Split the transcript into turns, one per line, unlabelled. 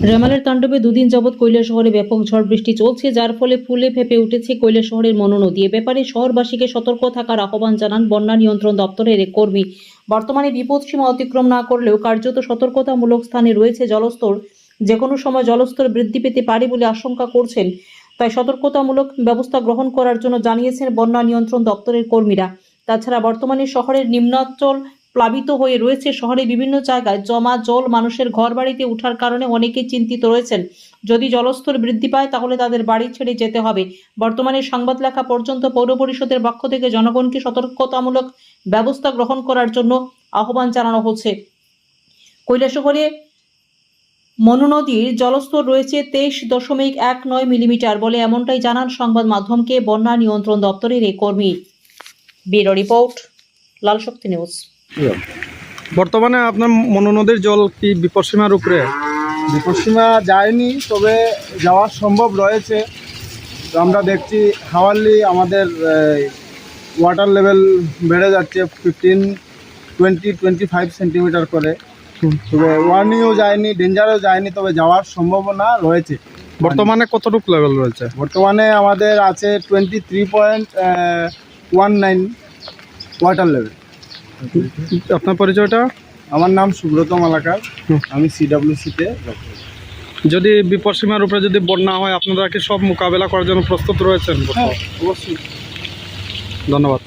রেমালের তাণ্ডবে দুদিন যাবৎ কৈলাসহরে ব্যাপক ঝড় বৃষ্টি চলছে, যার ফলে ফুলে ফেঁপে উঠেছে কৈলাসহরের মনু নদী। এ ব্যাপারে শহরবাসীকে সতর্ক থাকার আহ্বান জানান বন্যা নিয়ন্ত্রণ দপ্তরের এক কর্মী। বর্তমানে বিপদসীমা অতিক্রম না করলেও কার্যত সতর্কতামূলক স্থানে রয়েছে জলস্তর। যে কোনো সময় জলস্তর বৃদ্ধি পেতে পারে বলে আশঙ্কা করছেন, তাই সতর্কতামূলক ব্যবস্থা গ্রহণ করার জন্য জানিয়েছেন বন্যা নিয়ন্ত্রণ দপ্তরের কর্মীরা। তাছাড়া বর্তমানে শহরের নিম্নাঞ্চল প্লাবিত হয়ে রয়েছে। শহরে বিভিন্ন জায়গায় জমা জল মানুষের ঘরবাড়িতে ওঠার কারণে অনেকেই চিন্তিত রয়েছেন। যদি জলস্তর বৃদ্ধি পায় তাহলে তাদের বাড়ি ছেড়ে যেতে হবে। বর্তমানে সংবাদ লেখা পর্যন্ত পৌর পরিষদের পক্ষ থেকে জনগণকে সতর্কতামূলক ব্যবস্থা গ্রহণ করার জন্য আহ্বান জানানো হচ্ছে। কৈলাসহরে মনু নদীর জলস্তর রয়েছে 23.19 মিলিমিটার বলে এমনটাই জানান সংবাদ মাধ্যমকে বন্যা নিয়ন্ত্রণ দপ্তরের এই কর্মী। ব্যুরো রিপোর্ট, লাল শক্তি নিউজ।
বর্তমানে আপনার মনু নদীর জল কি বিপদসীমার উপরে?
বিপদসীমা যায়নি, তবে যাওয়া সম্ভব রয়েছে। তো আমরা দেখছি হাওয়ারলি আমাদের ওয়াটার লেভেল বেড়ে যাচ্ছে 15-20-25 সেন্টিমিটার করে। তবে ওয়ার্নিংও যায়নি, ডেঞ্জারও যায়নি, তবে যাওয়ার সম্ভাবনা রয়েছে।
বর্তমানে কতটুকু লেভেল রয়েছে?
বর্তমানে আমাদের আছে 23.19 ওয়াটার লেভেল।
আপনার পরিচয়টা?
আমার নাম সুব্রত মালাকার, আমি CWC-তে।
যদি বিপদসীমার উপরে যদি বন্যা হয়, আপনারা কি সব মোকাবেলা করার জন্য প্রস্তুত রয়েছেন?
হ্যাঁ, অবশ্যই।
ধন্যবাদ।